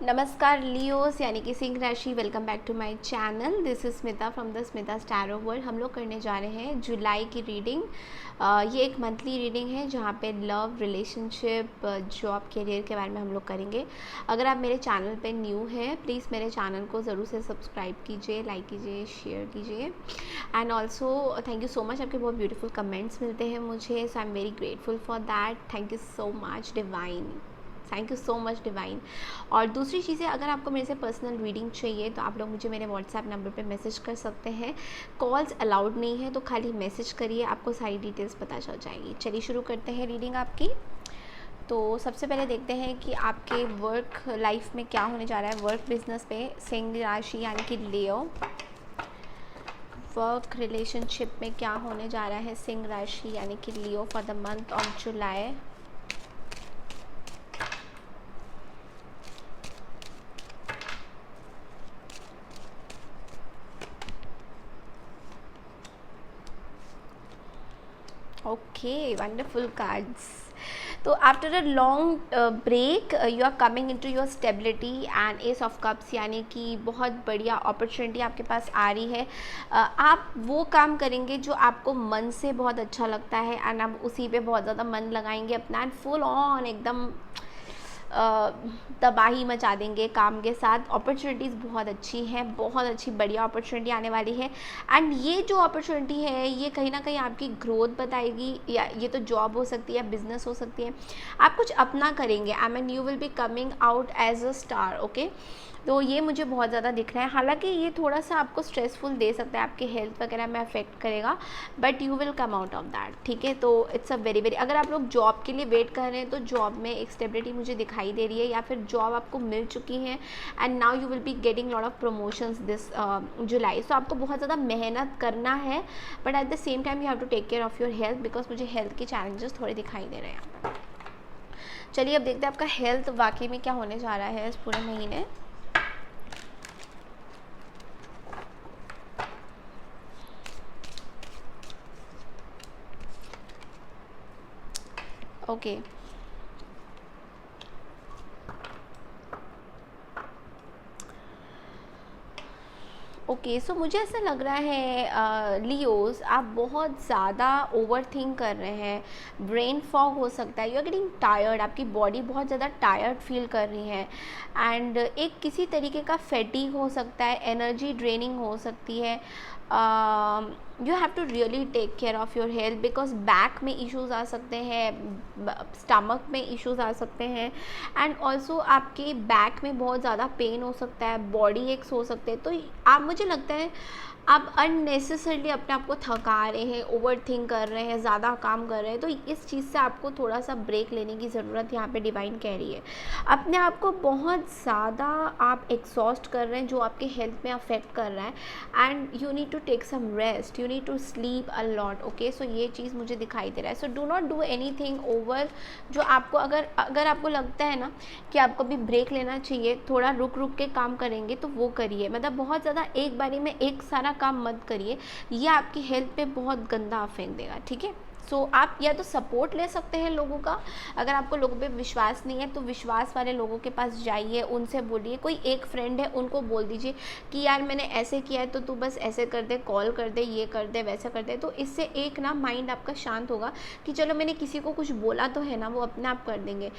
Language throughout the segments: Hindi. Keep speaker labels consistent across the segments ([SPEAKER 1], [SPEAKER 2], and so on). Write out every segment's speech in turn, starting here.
[SPEAKER 1] नमस्कार लियोस यानी कि सिंह राशि, welcome back to my channel. This is Smita from the Smita Starrow World. हम लोग करने जा रहे हैं जुलाई की रीडिंग। ये एक मंथली रीडिंग है जहाँ पे लव, रिलेशनशिप, जॉब, करियर के बारे में हम लोग करेंगे। अगर आप मेरे चैनल पे न्यू हैं, प्लीज़ मेरे चैनल को ज़रूर से सब्सक्राइब कीजिए, लाइक कीजिए, शेयर कीजिए। And also thank you so much, आपके बहुत ब्यूटीफुल कमेंट्स मिलते हैं मुझे, so I am very grateful for that. Thank you so much divine, thank you so much divine. और दूसरी चीज़ें, अगर आपको मेरे से पर्सनल रीडिंग चाहिए तो आप लोग मुझे मेरे व्हाट्सएप नंबर पे मैसेज कर सकते हैं। कॉल्स अलाउड नहीं है, तो खाली मैसेज करिए, आपको सारी डिटेल्स पता चल जाएगी। चलिए शुरू करते हैं रीडिंग आपकी। तो सबसे पहले देखते हैं कि आपके वर्क लाइफ में क्या होने जा रहा है। वर्क बिजनेस पे सिंह राशि यानी कि लियो। वर्क रिलेशनशिप में क्या होने जा रहा है सिंह राशि यानी कि Leo for the month of July. Okay, wonderful cards. तो after a long break you are coming into your stability and ace of cups, यानी कि बहुत बढ़िया अपॉर्चुनिटी आपके पास आ रही है। आप वो काम करेंगे जो आपको मन से बहुत अच्छा लगता है एंड आप उसी पे बहुत ज़्यादा मन लगाएंगे अपना एंड फुल ऑन एकदम तबाही मचा देंगे काम के साथ। अपॉर्चुनिटीज़ बहुत अच्छी हैं, बहुत अच्छी बढ़िया अपॉर्चुनिटी आने वाली है। एंड ये जो अपॉर्चुनिटी है ये कहीं ना कहीं आपकी ग्रोथ बताएगी, या ये तो जॉब हो सकती है या बिजनेस हो सकती है। आप कुछ अपना करेंगे, I mean you will be coming out as a star. Okay, तो ये मुझे बहुत ज़्यादा दिख रहा है। हालांकि ये थोड़ा सा आपको स्ट्रेसफुल दे सकता है, आपके हेल्थ वगैरह में अफेक्ट करेगा, but you will come out of that. ठीक है, तो इट्स अ वेरी वेरी, अगर आप लोग जॉब के लिए वेट कर रहे हैं तो जॉब में एक स्टेबिलिटी मुझे दिखाई दे रही है, या फिर जॉब आपको मिल चुकी है and now you will be getting lot of promotions this July. So आपको बहुत ज़्यादा मेहनत करना है, but at the same time you have to take care of your health, because मुझे हेल्थ के चैलेंजेस थोड़े दिखाई दे रहे हैं। चलिए अब देखते हैं आपका हेल्थ वाकई में क्या होने जा रहा है इस पूरे महीने। ओके, ओके, सो मुझे ऐसा लग रहा है लियोस, आप बहुत ज़्यादा ओवर थिंक कर रहे हैं। ब्रेन फॉग हो सकता है, यू आर गेटिंग टायर्ड, आपकी बॉडी बहुत ज़्यादा टायर्ड फील कर रही है एंड एक किसी तरीके का फैटिग हो सकता है, एनर्जी ड्रेनिंग हो सकती है। You have to really take care of your health, because back में इश्यूज़ आ सकते हैं, स्टमक में इश्यूज़ आ सकते हैं एंड ऑल्सो आपके बैक में बहुत ज़्यादा पेन हो सकता है, बॉडी एक्स हो सकते हैं। तो आप, मुझे लगता है आप अननेसेसरली अपने आप को थका रहे हैं, ओवर थिंक कर रहे हैं, ज़्यादा काम कर रहे हैं। तो इस चीज़ से आपको थोड़ा सा ब्रेक लेने की ज़रूरत यहाँ पे डिवाइन कह रही है। अपने आप को बहुत ज़्यादा आप एग्जॉस्ट कर रहे हैं, जो आपके हेल्थ में अफेक्ट कर रहा है and you need to take some rest, you need to sleep a lot. Okay, so ये चीज़ मुझे दिखाई दे रहा है। So do not do anything over, जो आपको अगर आपको लगता है ना कि आपको भी ब्रेक लेना चाहिए, थोड़ा रुक रुक के काम करेंगे तो वो करिए। मतलब बहुत ज़्यादा एक बारी में एक सारा काम मत करिए, ये आपकी हेल्थ पे बहुत गंदा इफेक्ट देगा। ठीक है, सो आप या तो सपोर्ट ले सकते हैं लोगों का, अगर आपको लोगों पे विश्वास नहीं है तो विश्वास वाले लोगों के पास जाइए, उनसे बोलिए। कोई एक फ्रेंड है, उनको बोल दीजिए कि यार मैंने ऐसे किया है तो तू बस ऐसे कर दे, कॉल कर दे, ये कर दे, वैसा कर दे। तो इससे एक ना माइंड आपका शांत होगा कि चलो मैंने किसी को कुछ बोला तो है ना, वो अपने आप कर देंगे।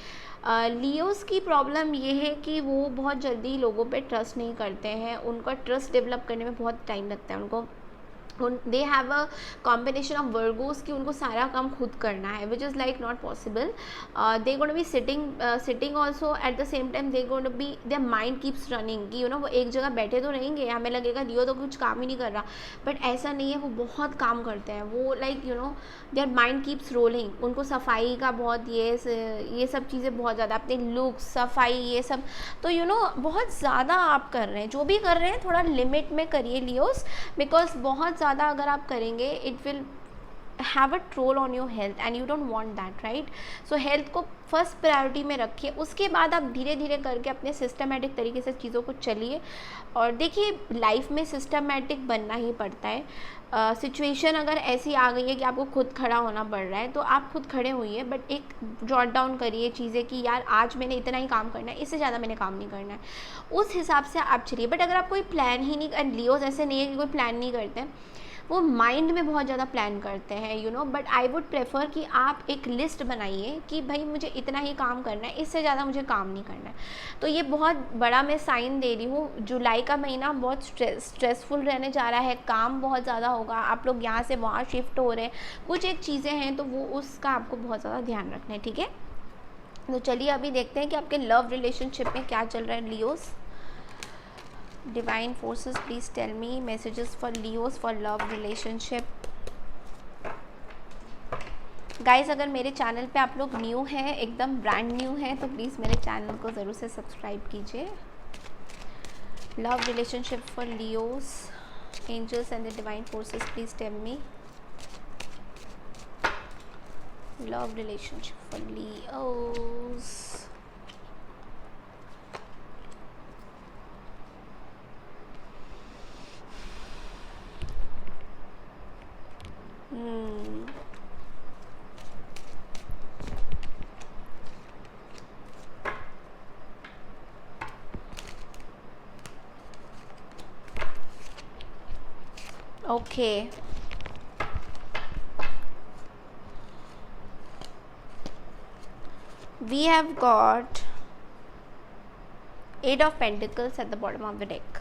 [SPEAKER 1] लियोस की प्रॉब्लम ये है कि वो बहुत जल्दी लोगों पे ट्रस्ट नहीं करते हैं, उनका ट्रस्ट डेवलप करने में बहुत टाइम लगता है उनको। They have a combination of Virgo's कि उनको सारा काम खुद करना है, which is like not possible. They gonna be sitting also eight the same time, they gonna be, their mind keeps running कि वो एक जगह बैठे तो रहेंगे, हमें लगेगा लियो तो कुछ काम ही नहीं कर रहा, बट ऐसा नहीं है, वो बहुत काम करते हैं। वो like their mind keeps rolling. उनको सफाई का बहुत ये सब चीज़ें बहुत ज़्यादा, अपने लुक, सफाई, ये सब, तो बहुत ज़्यादा आप कर रहे हैं। जो भी कर रहे हैं थोड़ा लिमिट में करिए लियोस, बिकॉज बहुत ज़्यादा अगर आप करेंगे it will have a troll on your health and you don't want that, right? So health को फर्स्ट प्रायोरिटी में रखिए, उसके बाद आप धीरे धीरे करके अपने सिस्टमेटिक तरीके से चीज़ों को चलिए। और देखिए लाइफ में सिस्टमेटिक बनना ही पड़ता है। सिचुएशन अगर ऐसी आ गई है कि आपको खुद खड़ा होना पड़ रहा है तो आप खुद खड़े होइए, बट एक जॉट डाउन करिए चीज़ें कि यार आज मैंने इतना ही काम करना है, इससे ज़्यादा मैंने काम नहीं करना है, उस हिसाब से आप चलिए। बट अगर आप कोई प्लान ही नहीं, एंड लियोज ऐसे नहीं है कि कोई प्लान नहीं करते हैं, वो माइंड में बहुत ज़्यादा प्लान करते हैं, you know. But I would prefer कि आप एक लिस्ट बनाइए कि भाई मुझे इतना ही काम करना है, इससे ज़्यादा मुझे काम नहीं करना है। तो ये बहुत बड़ा मैं साइन दे रही हूँ, जुलाई का महीना बहुत स्ट्रेसफुल रहने जा रहा है, काम बहुत ज़्यादा होगा, आप लोग यहाँ से वहाँ शिफ्ट हो रहे हैं, कुछ एक चीज़ें हैं तो वो उसका आपको बहुत ज़्यादा ध्यान रखना है, ठीक है? तो चलिए अभी देखते हैं कि आपके लव रिलेशनशिप में क्या चल रहा है Leos. Divine forces, please tell me messages for Leos for love relationship. Guys अगर मेरे चैनल पे आप लोग न्यू हैं, एकदम ब्रांड न्यू हैं, तो प्लीज़ मेरे चैनल को ज़रूर से सब्सक्राइब कीजिए। Love relationship for Leos, angels and the divine forces please tell me love relationship for Leos. Okay. We have got 8 of Pentacles at the bottom of the deck.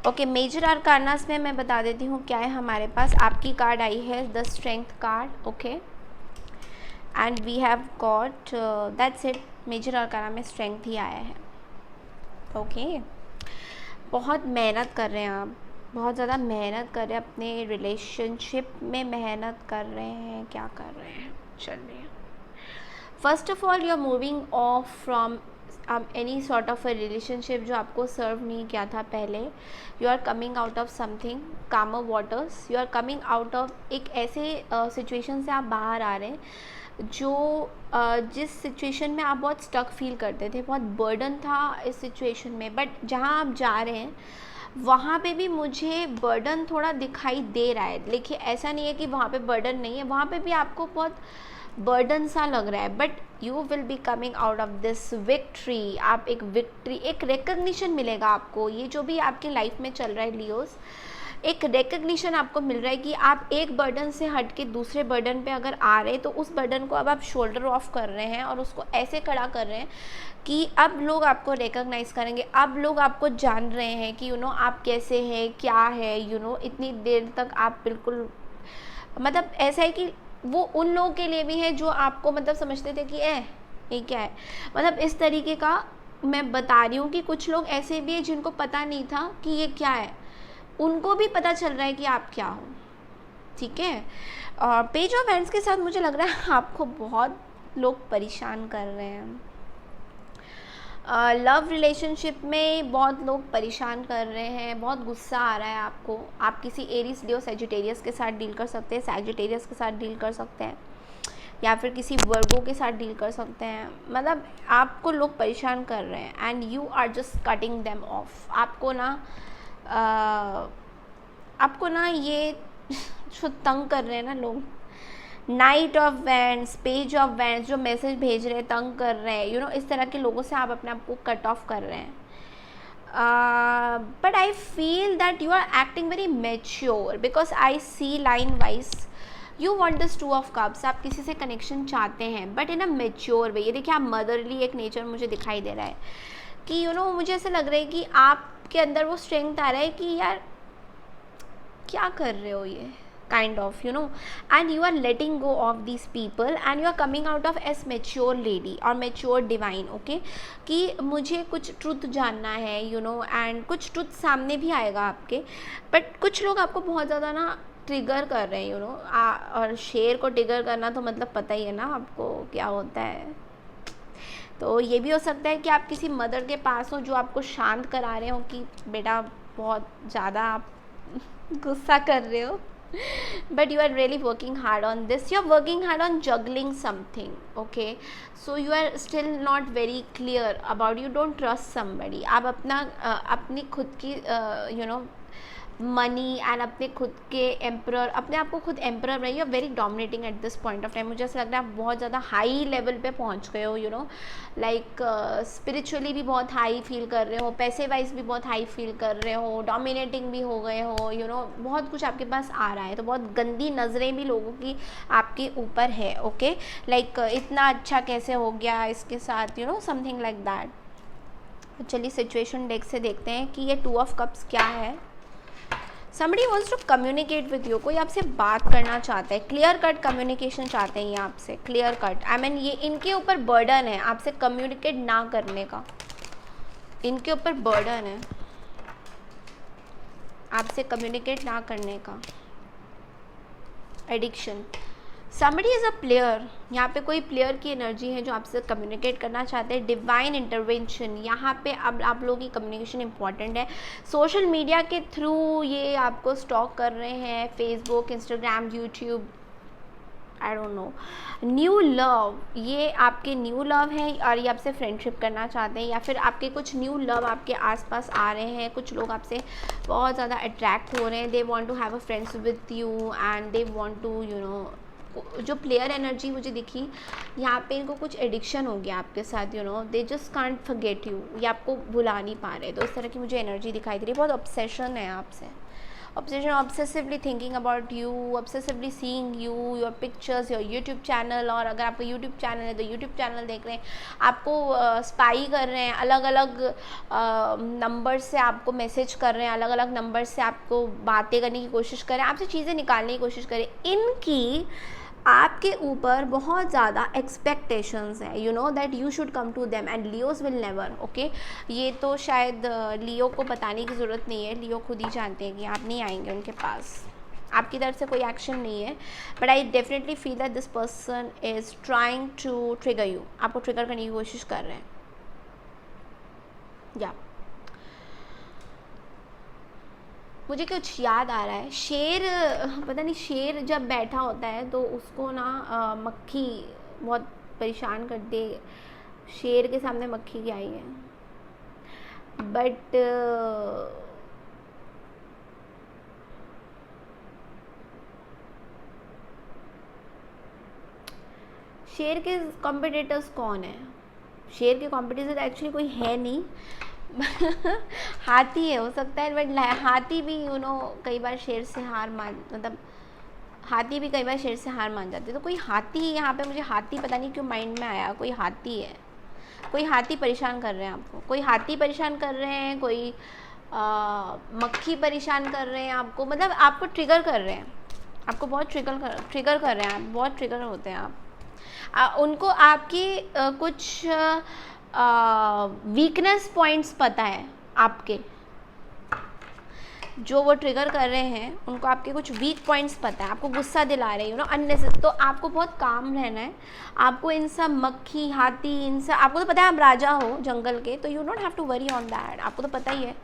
[SPEAKER 1] Okay, major arcanas में मैं बता देती हूँ क्या है हमारे पास। आपकी कार्ड आई है the strength card, okay, and we have got that's it. Major arcana में स्ट्रेंथ ही आया है, ओके। बहुत मेहनत कर रहे हैं आप, बहुत ज़्यादा मेहनत कर रहे हैं अपने रिलेशनशिप में, मेहनत कर रहे हैं, क्या कर रहे हैं, चलिए। First of all you are moving off from any sort of a relationship जो आपको सर्व नहीं किया था पहले। You are coming out of something calmer waters, you are coming out of एक ऐसे सिचुएशन से आप बाहर आ रहे हैं जो जिस सिचुएशन में आप बहुत स्टक फील करते थे, बहुत बर्डन था इस सिचुएशन में, बट जहाँ आप जा रहे हैं वहाँ पे भी मुझे बर्डन थोड़ा दिखाई दे रहा है। देखिए ऐसा नहीं है कि वहाँ पे बर्डन नहीं है, वहाँ पे भी आपको बहुत बर्डन सा लग रहा है, but you will be coming out of this victory. आप एक विक्ट्री, एक रिकग्निशन मिलेगा आपको। ये जो भी आपकी लाइफ में चल रहा है लियोस, एक रिकग्निशन आपको मिल रहा है कि आप एक बर्डन से हट के दूसरे बर्डन पे अगर आ रहे हैं तो उस बर्डन को अब आप शोल्डर ऑफ कर रहे हैं और उसको ऐसे खड़ा कर रहे हैं कि अब लोग आपको रिकग्नाइज़ करेंगे, अब लोग आपको जान रहे हैं कि आप कैसे हैं, क्या है, इतनी देर तक आप बिल्कुल, मतलब ऐसा है कि वो उन लोगों के लिए भी है जो आपको मतलब समझते थे कि ये क्या है, मतलब इस तरीके का मैं बता रही हूँ कि कुछ लोग ऐसे भी हैं जिनको पता नहीं था कि ये क्या है, उनको भी पता चल रहा है कि आप क्या हो, ठीक है। और पेज ऑफ हैंड्स के साथ मुझे लग रहा है आपको बहुत लोग परेशान कर रहे हैं। लव रिलेशनशिप में बहुत लोग परेशान कर रहे हैं, बहुत गुस्सा आ रहा है आपको। आप किसी एरीज, लियो, सैजिटेरियस के साथ डील कर सकते हैं, सैजिटेरियस के साथ डील कर सकते हैं, या फिर किसी वर्गो के साथ डील कर सकते हैं। मतलब आपको लोग परेशान कर रहे हैं and you are just cutting them off. आपको ना ये जो तंग कर रहे हैं ना लोग, night of wands, page of wands, जो मैसेज भेज रहे हैं, तंग कर रहे हैं, इस तरह के लोगों से आप अपने आप को कट ऑफ कर रहे हैं। But I feel that you are acting very mature because I see line wise you want this 2 of cups. आप किसी से कनेक्शन चाहते हैं बट इन अ मेच्योर वे। ये देखिए, आप मदरली एक नेचर मुझे दिखाई दे रहा है कि मुझे ऐसा लग रहा है कि आपके अंदर वो स्ट्रेंथ आ रहा है कि यार क्या कर रहे हो ये, kind of, and you are letting go of these people and you are coming out of as mature lady or mature divine, okay, कि मुझे कुछ ट्रुथ जानना है, and कुछ ट्रुथ सामने भी आएगा आपके, but कुछ लोग आपको बहुत ज़्यादा ना ट्रिगर कर रहे हैं, और शेर को ट्रिगर करना तो मतलब पता ही है ना आपको क्या होता है। तो ये भी हो सकता है कि आप किसी मदर के पास हो जो आपको शांत करा रहे हो कि बेटा बहुत ज़्यादा आप गुस्सा कर रहे हो, but you are really working hard on this. You are working hard on juggling something, okay? So you are still not very clear about, you don't trust somebody. आप अपना अपनी खुद की मनी एंड अपने खुद के एम्प्रर, अपने आप को खुद एम्प्रर रही हो, very dominating at this point of time. मुझे ऐसा लग रहा है आप बहुत ज़्यादा हाई लेवल पे पहुंच गए हो, लाइक स्पिरिचुअली भी बहुत हाई फील कर रहे हो, पैसे वाइज भी बहुत हाई फील कर रहे हो, डोमिनेटिंग भी हो गए हो, बहुत कुछ आपके पास आ रहा है. तो बहुत गंदी नज़रें भी लोगों की आपके ऊपर है, ओके? लाइक इतना अच्छा कैसे हो गया इसके साथ, समथिंग लाइक दैट. चलिए सिचुएशन डेक से देखते हैं कि ये 2 ऑफ कप्स क्या है. Somebody wants to communicate with you. कोई आपसे बात करना चाहता है, क्लियर कट कम्युनिकेशन चाहते हैं ये आपसे, क्लियर कट. आई मीन ये इनके ऊपर बर्डन है आपसे कम्युनिकेट ना करने का, इनके ऊपर बर्डन है आपसे कम्युनिकेट ना करने का. Addiction. Somebody is a player. यहाँ पे कोई प्लेयर की एनर्जी है जो आपसे कम्युनिकेट करना चाहते हैं. Divine intervention. यहाँ पे अब आप लोगों की कम्युनिकेशन इंपॉर्टेंट है. सोशल मीडिया के थ्रू ये आपको स्टॉक कर रहे हैं, Facebook, Instagram, YouTube, I don't know. New love. ये आपके न्यू लव है और ये आपसे फ्रेंडशिप करना चाहते हैं, या फिर आपके कुछ न्यू लव आपके आसपास आ रहे हैं. कुछ लोग आपसे बहुत ज़्यादा अट्रैक्ट हो रहे हैं. They want to have a friends with you and they want to जो प्लेयर एनर्जी मुझे दिखी यहाँ पे, इनको कुछ एडिक्शन हो गया आपके साथ. They just can't forget you. ये आपको भुला नहीं पा रहे. तो इस तरह की मुझे एनर्जी दिखाई दे रही है. बहुत ऑब्सेशन है आपसे. Obsession, obsessively thinking about you, obsessively seeing you, your pictures, your YouTube channel. और अगर आपका यूट्यूब चैनल है तो यूट्यूब चैनल देख रहे हैं, आपको स्पाई कर रहे हैं, अलग अलग नंबर से आपको मैसेज कर रहे हैं, अलग अलग नंबर से आपको बातें करने की कोशिश कर रहे हैं, आपसे चीज़ें निकालने की कोशिश करें. इनकी आपके ऊपर बहुत ज़्यादा एक्सपेक्टेशंस हैं, that you should come to them and Leos will never, okay? ये तो शायद लियो को बताने की ज़रूरत नहीं है. लियो खुद ही जानते हैं कि आप नहीं आएंगे उनके पास. आपकी तरफ से कोई एक्शन नहीं है, but I definitely feel that this person is trying to trigger you. आपको ट्रिगर करने की कोशिश कर रहे हैं. या मुझे कुछ याद आ रहा है. शेर, पता नहीं, शेर जब बैठा होता है तो उसको ना मक्खी बहुत परेशान करती है. शेर के सामने मक्खी क्या आई है, बट शेर के कॉम्पिटिटर्स कौन है? शेर के कॉम्पिटिटर एक्चुअली कोई है नहीं. हाथी है, हो सकता है, बट हाथी भी कई बार शेर से हार मान, मतलब हाथी भी कई बार शेर से हार मान जाते. तो कोई हाथी यहाँ पे, मुझे हाथी पता नहीं क्यों माइंड में आया. कोई हाथी है, कोई हाथी परेशान कर रहे हैं आपको, कोई हाथी परेशान कर रहे हैं, कोई मक्खी परेशान कर रहे हैं आपको, मतलब आपको ट्रिगर कर रहे हैं, आपको बहुत ट्रिगर कर रहे हैं. आप बहुत ट्रिगर होते हैं आप. उनको आपकी कुछ वीकनेस पॉइंट्स पता है आपके, जो वो ट्रिगर कर रहे हैं उनको आपके कुछ वीक पॉइंट्स पता है. आपको गुस्सा दिला रहे हैं अननेसेसरी. तो आपको बहुत काम रहना है. आपको इन सब मक्खी, हाथी, इन सब, आपको तो पता है आप राजा हो जंगल के, तो you don't have to worry on that. आपको तो पता ही है,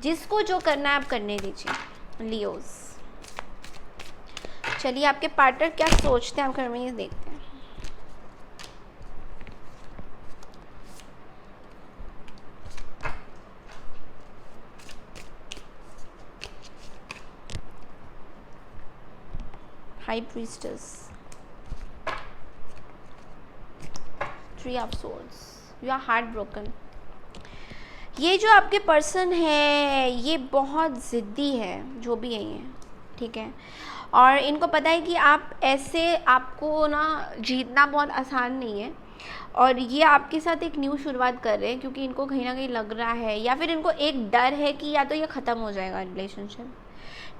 [SPEAKER 1] जिसको जो करना है आप करने दीजिए. लियोज. चलिए आपके पार्टनर क्या सोचते हैं आपके बारे में, ये देखते हैं. High Priestess, 3 of Swords. You are heartbroken. ये जो आपके पर्सन है ये बहुत ज़िद्दी है, जो भी है ये, ठीक है? और इनको पता है कि आप ऐसे, आपको ना जीतना बहुत आसान नहीं है. और ये आपके साथ एक न्यू शुरुआत कर रहे हैं क्योंकि इनको कहीं ना कहीं लग रहा है, या फिर इनको एक डर है कि या तो ये ख़त्म हो जाएगा रिलेशनशिप,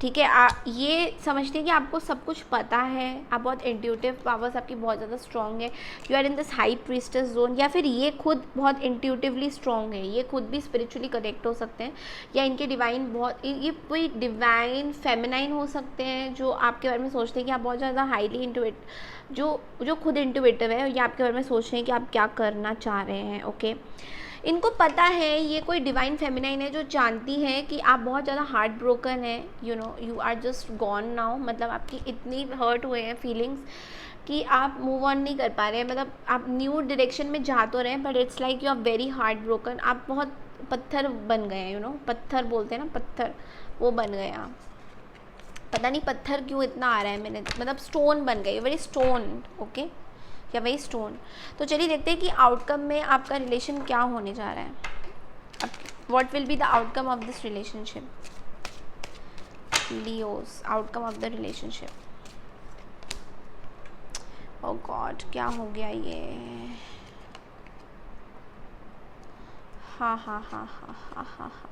[SPEAKER 1] ठीक है? ये समझते हैं कि आपको सब कुछ पता है, आप बहुत इंट्यूटिव पावर्स आपकी बहुत ज़्यादा स्ट्रॉन्ग है. You are in this high priestess zone. या फिर ये खुद बहुत इंट्यूटिवली स्ट्रॉन्ग है, ये खुद भी स्पिरिचुअली कनेक्ट हो सकते हैं, या इनके डिवाइन बहुत, ये कोई डिवाइन फेमिनाइन हो सकते हैं जो आपके बारे में सोचते हैं कि आप बहुत ज़्यादा हाईली इंट्यूट, जो खुद इंट्यूटिव है, ये आपके बारे में सोच रहे हैं कि आप क्या करना चाह रहे हैं, ओके? इनको पता है, ये कोई डिवाइन फेमिनाइन है जो जानती है कि आप बहुत ज़्यादा हार्ट ब्रोकन है, you know, you are just gone now, मतलब आपकी इतनी हर्ट हुए हैं फीलिंग्स कि आप मूव ऑन नहीं कर पा रहे हैं, मतलब आप न्यू डायरेक्शन में जा तो रहे हैं but it's like you are very heart broken, आप बहुत पत्थर बन गए हैं, यू नो, पत्थर बोलते हैं ना, पत्थर, वो बन गए आप। पता नहीं पत्थर क्यों इतना आ रहा है, मैंने मतलब स्टोन बन गए, वेरी स्टोन, ओके, या वेरी स्टोन। तो चलिए देखते हैं कि आउटकम में आपका रिलेशन क्या होने जा रहा है, अब what will be the outcome of this relationship, Leos, outcome of the relationship. Oh God, क्या हो गया ये, हाँ हाँ हाँ हाँ हाँ हाँ हाँ,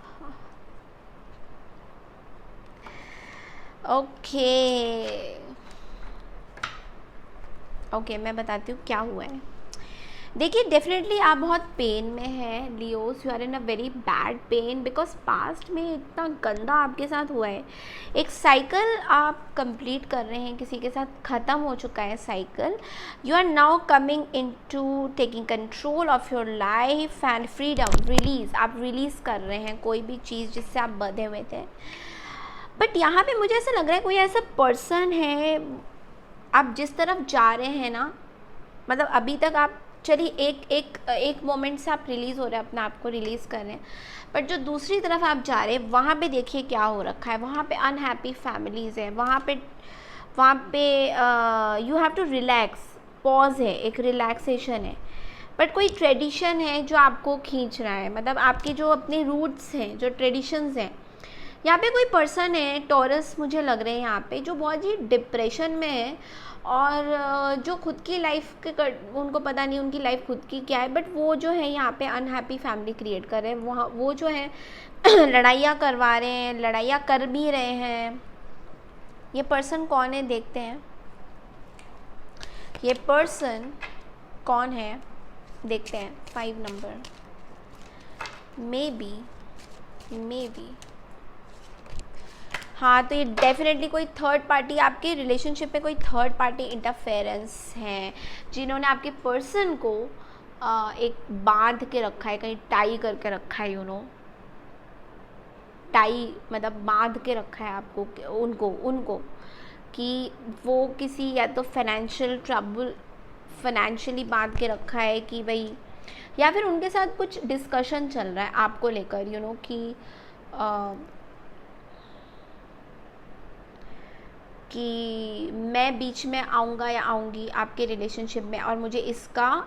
[SPEAKER 1] ओके, मैं बताती हूँ क्या हुआ है। देखिए डेफिनेटली आप बहुत पेन में हैं Leos, you are in a very bad pain because past में इतना गंदा आपके साथ हुआ है। एक साइकिल आप कंप्लीट कर रहे हैं, किसी के साथ ख़त्म हो चुका है cycle, you are now coming into taking control of your life and freedom, release, आप रिलीज़ कर रहे हैं कोई भी चीज़ जिससे आप बंधे हुए थे। बट यहाँ पे मुझे ऐसा लग रहा है कोई ऐसा पर्सन है, आप जिस तरफ जा रहे हैं ना, मतलब अभी तक आप चलिए एक मोमेंट से आप रिलीज़ हो रहे हैं, अपने आप को रिलीज़ कर रहे हैं, बट जो दूसरी तरफ आप जा रहे हैं वहाँ पे देखिए क्या हो रखा है, वहाँ पे अनहैप्पी फैमिलीज़ है, वहाँ पे you have to relax, pause है, एक रिलैक्सेशन है, बट कोई ट्रेडिशन है जो आपको खींच रहा है, मतलब आपके जो अपने रूट्स हैं, जो ट्रेडिशंस हैं। यहाँ पे कोई पर्सन है टॉरस मुझे लग रहे हैं यहाँ पे, जो बहुत ही डिप्रेशन में है और जो खुद की लाइफ के उनको पता नहीं उनकी लाइफ खुद की क्या है, बट वो जो है यहाँ पे अनहैप्पी फैमिली क्रिएट कर रहे हैं, वहाँ वो जो है लड़ाइयाँ करवा रहे हैं, लड़ाइयाँ कर भी रहे हैं। ये पर्सन कौन है देखते हैं, ये पर्सन कौन है देखते हैं, 5 नंबर, मे बी हाँ, तो ये डेफिनेटली कोई थर्ड पार्टी, आपके रिलेशनशिप में कोई थर्ड पार्टी इंटरफेरेंस है, जिन्होंने आपके पर्सन को एक बांध के रखा है, कहीं टाई करके रखा है, यू नो, टाई मतलब बांध के रखा है आपको, उनको कि वो किसी या तो फाइनेंशियली बांध के रखा है कि भाई, या फिर उनके साथ कुछ डिस्कशन चल रहा है आपको लेकर, यू नो, कि मैं बीच में आऊँगा या आऊँगी आपके रिलेशनशिप में और मुझे इसका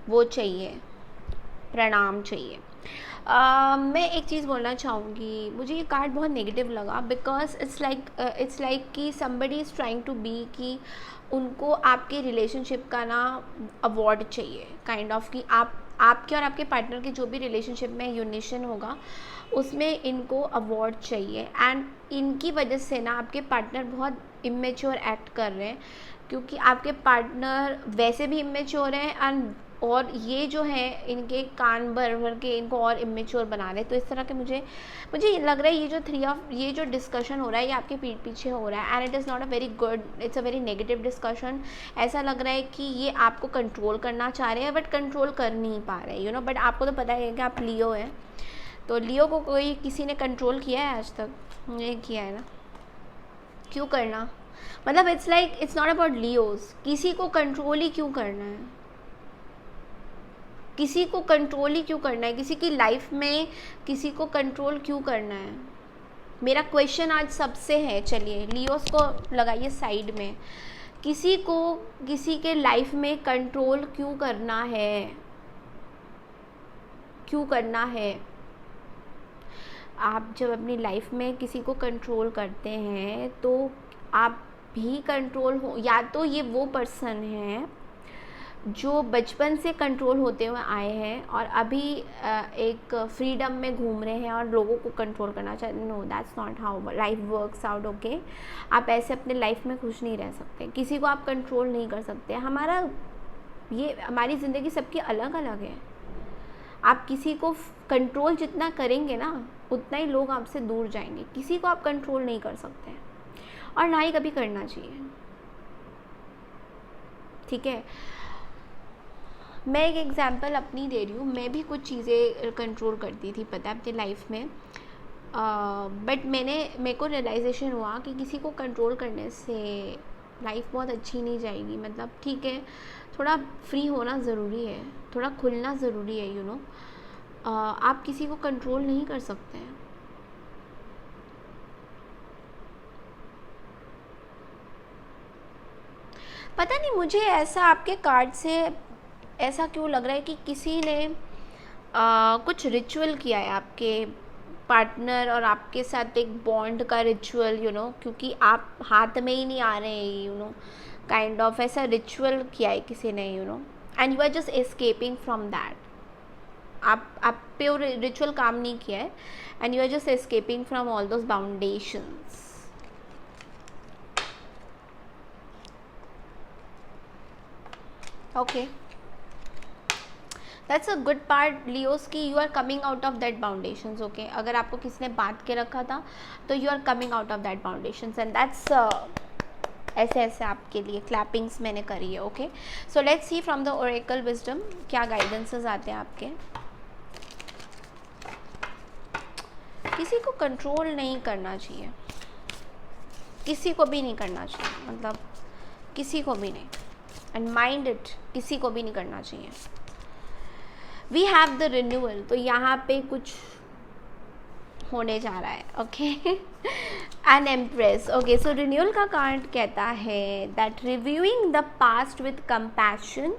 [SPEAKER 1] वो चाहिए, प्रणाम चाहिए। मैं एक चीज़ बोलना चाहूँगी, मुझे ये कार्ड बहुत नेगेटिव लगा बिकॉज इट्स लाइक कि somebody is trying to be, कि उनको आपके रिलेशनशिप का ना अवॉर्ड चाहिए, काइंड ऑफ कि आपके और आपके पार्टनर के जो भी रिलेशनशिप में यूनिशन होगा उसमें इनको अवॉर्ड चाहिए, एंड इनकी वजह से ना आपके पार्टनर बहुत इमेच्योर एक्ट कर रहे हैं, क्योंकि आपके पार्टनर वैसे भी इमेच्योर हैं एंड और ये जो है इनके कान भर भर के इनको और इमेच्योर बना रहे हैं। तो इस तरह के मुझे लग रहा है ये जो डिस्कशन हो रहा है ये आपके पीठ पीछे हो रहा है, and it is not a very good, it's a very negative discussion. ऐसा लग रहा है कि ये आपको कंट्रोल करना चाह रहे हैं बट कंट्रोल कर नहीं पा रहे, यू नो। बट आपको तो पता है कि आप लियो हैं, तो लियो को कोई किसी ने कंट्रोल किया है आज तक? नहीं किया है ना, क्यों करना, मतलब it's like it's not about Leos, किसी को कंट्रोल ही क्यों करना है, किसी को कंट्रोल ही क्यों करना है, किसी की लाइफ में किसी को कंट्रोल क्यों करना है, मेरा क्वेश्चन आज सबसे है। चलिए लियोस को लगाइए साइड में, किसी को किसी के लाइफ में कंट्रोल क्यों करना है, क्यों करना है? आप जब अपनी लाइफ में किसी को कंट्रोल करते हैं तो आप भी कंट्रोल हो, या तो ये वो पर्सन है जो बचपन से कंट्रोल होते हुए आए हैं और अभी एक फ्रीडम में घूम रहे हैं और लोगों को कंट्रोल करना चाहते हैं। No, that's not how life works out, okay. आप ऐसे अपने लाइफ में खुश नहीं रह सकते, किसी को आप कंट्रोल नहीं कर सकते। हमारी ज़िंदगी सबकी अलग अलग है, आप किसी को कंट्रोल जितना करेंगे ना उतना ही लोग आपसे दूर जाएंगे, किसी को आप कंट्रोल नहीं कर सकते और ना ही कभी करना चाहिए, ठीक है। मैं एक एग्जांपल अपनी दे रही हूँ, मैं भी कुछ चीज़ें कंट्रोल करती थी पता है अपनी लाइफ में, बट मेरे को रियलाइजेशन हुआ कि किसी को कंट्रोल करने से लाइफ बहुत अच्छी नहीं जाएगी। मतलब ठीक है, थोड़ा फ्री होना ज़रूरी है, थोड़ा खुलना ज़रूरी है, आप किसी को कंट्रोल नहीं कर सकते हैं। पता नहीं मुझे ऐसा आपके कार्ड से ऐसा क्यों लग रहा है कि किसी ने कुछ रिचुअल किया है आपके पार्टनर और आपके साथ, एक बॉन्ड का रिचुअल, क्योंकि आप हाथ में ही नहीं आ रहे हैं, काइंड ऑफ ऐसा रिचुअल किया है किसी ने, and you are just escaping from that. आप प्योर रिचुअल काम नहीं किया है, and you are just escaping from all those boundations. Okay, that's a good part Leos की you are coming out of that boundations. Okay, अगर आपको किसी ने बांध के रखा था तो you are coming out of that boundations, and that's ऐसे आपके लिए क्लैपिंग्स मैंने करी है। Okay, so let's see from the oracle wisdom क्या गाइडेंसेस आते हैं आपके। किसी को कंट्रोल नहीं करना चाहिए, किसी को भी नहीं करना चाहिए, मतलब किसी को भी नहीं, एंड माइंड इट, किसी को भी नहीं करना चाहिए। वी हैव द रिन्यूअल, तो यहाँ पे कुछ होने जा रहा है। Okay, an empress. Okay, so renewal का कार्ड कहता है that reviewing the past with compassion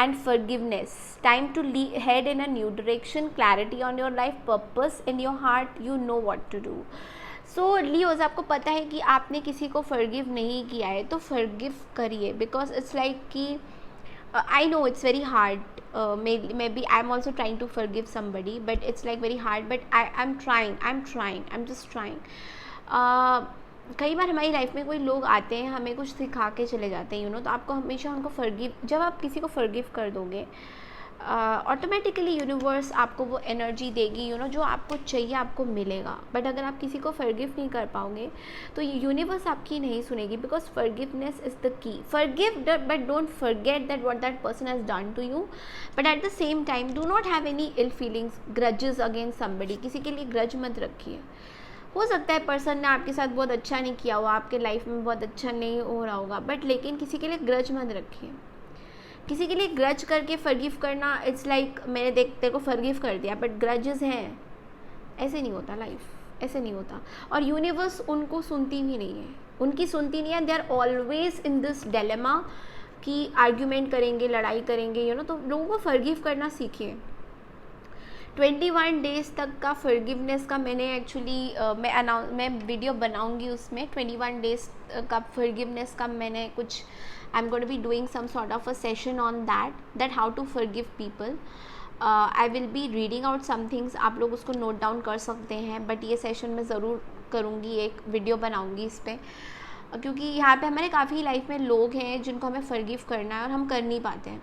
[SPEAKER 1] and forgiveness, time to head in a new direction, clarity on your life, purpose in your heart, you know what to do. So Leos, आपको पता है कि आपने किसी को forgive नहीं किया है तो forgive करिए, because it's like कि I know it's very hard, maybe I'm also trying to forgive somebody, but it's like very hard, but I'm just trying. कई बार हमारी लाइफ में कोई लोग आते हैं, हमें कुछ सिखा के चले जाते हैं, तो आपको हमेशा उनको फॉरगिव, जब आप किसी को फॉरगिव कर दोगे ऑटोमेटिकली यूनिवर्स आपको वो एनर्जी देगी, जो आपको चाहिए आपको मिलेगा। बट अगर आप किसी को फॉरगिव नहीं कर पाओगे तो यूनिवर्स आपकी नहीं सुनेगी, because forgiveness is the key. Forgive but don't forget that what that person has done to you, but at the same time do not have any ill feelings, grudges against somebody. किसी के लिए ग्रज मत रखिए। हो सकता है पर्सन ने आपके साथ बहुत अच्छा नहीं किया हुआ, आपके लाइफ में बहुत अच्छा नहीं हो रहा होगा, बट लेकिन किसी के लिए ग्रज मत रखिए। किसी के लिए ग्रज करके फॉरगिव करना, इट्स लाइक मैंने तेरे को फॉरगिव कर दिया बट ग्रजेस हैं, ऐसे नहीं होता लाइफ, ऐसे नहीं होता। और यूनिवर्स उनको सुनती भी नहीं है, उनकी सुनती नहीं है। They are always in this dilemma कि आर्ग्यूमेंट करेंगे, लड़ाई करेंगे, तो लोगों को फॉरगिव करना सीखिए। 21 डेज़ तक का फॉरगिवनेस का मैंने एक्चुअली मैं वीडियो बनाऊंगी, उसमें 21 डेज़ का फॉरगिवनेस का मैंने कुछ, I am going to be doing some sort of a session on that how to forgive people. I will be reading out some things, आप लोग उसको नोट डाउन कर सकते हैं, बट ये सेशन मैं ज़रूर करूँगी, एक वीडियो बनाऊँगी इस पर, क्योंकि यहाँ पे हमारे काफ़ी लाइफ में लोग हैं जिनको हमें फॉरगिव करना है और हम कर नहीं पाते हैं,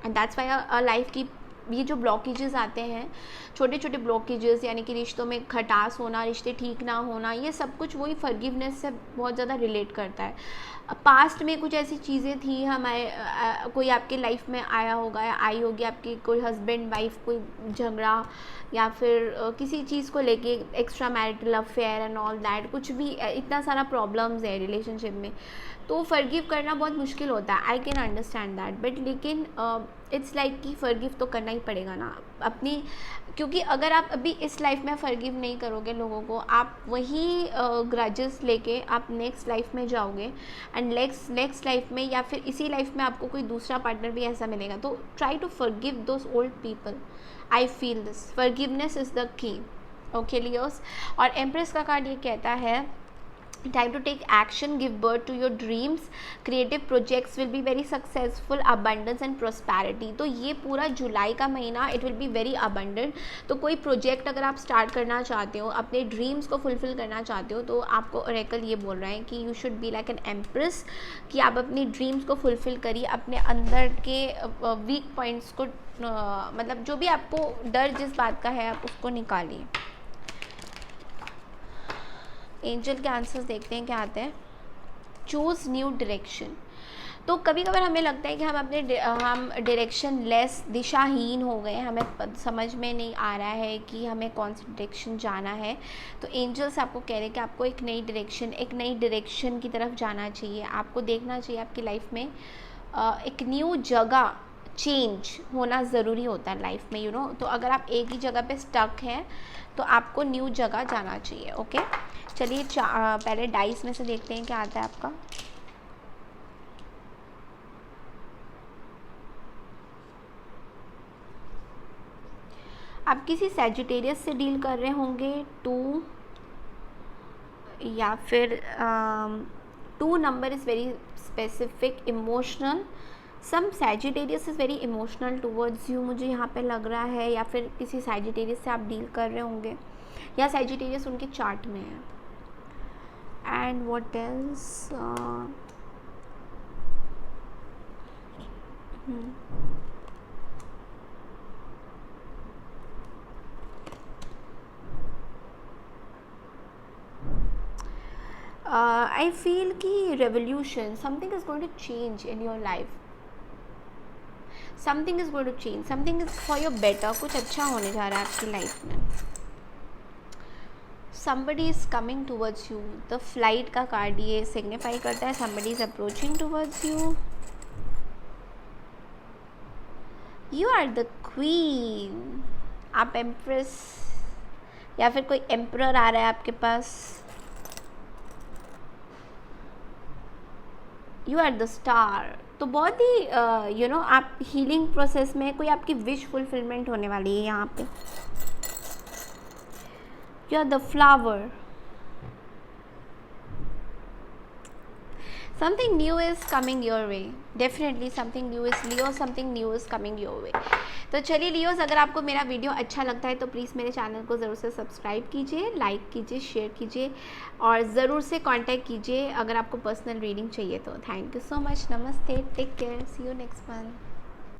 [SPEAKER 1] एंड दैट्स वाई लाइफ की ये जो ब्लॉकेजेस आते हैं, छोटे छोटे ब्लॉकेजेस, यानी कि रिश्तों में खटास होना, रिश्ते ठीक ना होना, ये सब कुछ वही फॉरगिवनेस से बहुत ज़्यादा रिलेट करता है। पास्ट में कुछ ऐसी चीज़ें थी हमारे, कोई आपके लाइफ में आया होगा या आई होगी, आपकी कोई हस्बैंड वाइफ कोई झगड़ा, या फिर किसी चीज़ को लेके extra marital affair and all that, कुछ भी इतना सारा प्रॉब्लम्स है रिलेशनशिप में, तो फॉरगिव करना बहुत मुश्किल होता है। I can understand that, but लेकिन इट्स लाइक कि फॉरगिव तो करना ही पड़ेगा ना अपनी, क्योंकि अगर आप अभी इस लाइफ में फॉरगिव नहीं करोगे लोगों को, आप वही ग्रजेस लेके आप नेक्स्ट लाइफ में जाओगे, एंड नेक्स्ट लाइफ में या फिर इसी लाइफ में आपको कोई दूसरा पार्टनर भी ऐसा मिलेगा। तो try to forgive those old people. I feel this, forgiveness is the key. Okay Leos, और एम्प्रेस का कार्ड ये कहता है time to take action, give birth to your dreams, creative projects will be very successful, abundance and prosperity। तो ये पूरा जुलाई का महीना it will be very abundant। तो कोई प्रोजेक्ट अगर आप स्टार्ट करना चाहते हो, अपने ड्रीम्स को फुलफिल करना चाहते हो, तो आपको ओरेकल ये बोल रहा है कि you should be like an empress, कि आप अपनी ड्रीम्स को फुलफिल करिए, अपने अंदर के वीक पॉइंट्स को, मतलब जो भी आपको डर जिस बात का है आप उसको निकालिए। एंजल के आंसर्स देखते हैं क्या आते हैं। चूज़ न्यू डायरेक्शन, तो कभी कभार हमें लगता है कि हम डायरेक्शन लेस, दिशाहीन हो गए, हमें समझ में नहीं आ रहा है कि हमें कौन सी डायरेक्शन जाना है। तो एंजल्स आपको कह रहे हैं कि आपको एक नई डायरेक्शन की तरफ जाना चाहिए। आपको देखना चाहिए आपकी लाइफ में एक न्यू जगह चेंज होना ज़रूरी होता है लाइफ में, तो अगर आप एक ही जगह पे स्टक हैं तो आपको न्यू जगह जाना चाहिए। ओके, चलिए पहले डाइस में से देखते हैं क्या आता है आपका। आप किसी सैजिटेरियस से डील कर रहे होंगे, 2 या फिर 2 number is very specific, emotional. Some Sagittarius is very emotional towards you, मुझे यहाँ पे लग रहा है, या फिर किसी सैजिटेरियस से आप डील कर रहे होंगे या सैजिटेरियस उनके चार्ट में है। And what else, I feel कि revolution, something is going to change in your life, something is going to change, something is for your better, कुछ अच्छा होने जा रहा है आपकी लाइफ में। somebody is coming towards you, the flight का कार्ड ये सिग्निफाई करता है somebody is approaching towards you, you are the queen, आप एम्प्रेस या फिर कोई एम्परर आ रहा है आपके पास, यू आर द स्टार। तो बहुत ही आप हीलिंग प्रोसेस में कोई आपकी विश फुलफिलमेंट होने वाली है यहाँ पे। You are the flower, something new is coming your way, definitely something new is Leo, something new is coming your way। तो चलिए लियोस, अगर आपको मेरा वीडियो अच्छा लगता है तो प्लीज़ मेरे चैनल को ज़रूर से सब्सक्राइब कीजिए, लाइक कीजिए, शेयर कीजिए और ज़रूर से कांटेक्ट कीजिए अगर आपको पर्सनल रीडिंग चाहिए तो। थैंक यू सो मच, नमस्ते, take care, see you next month.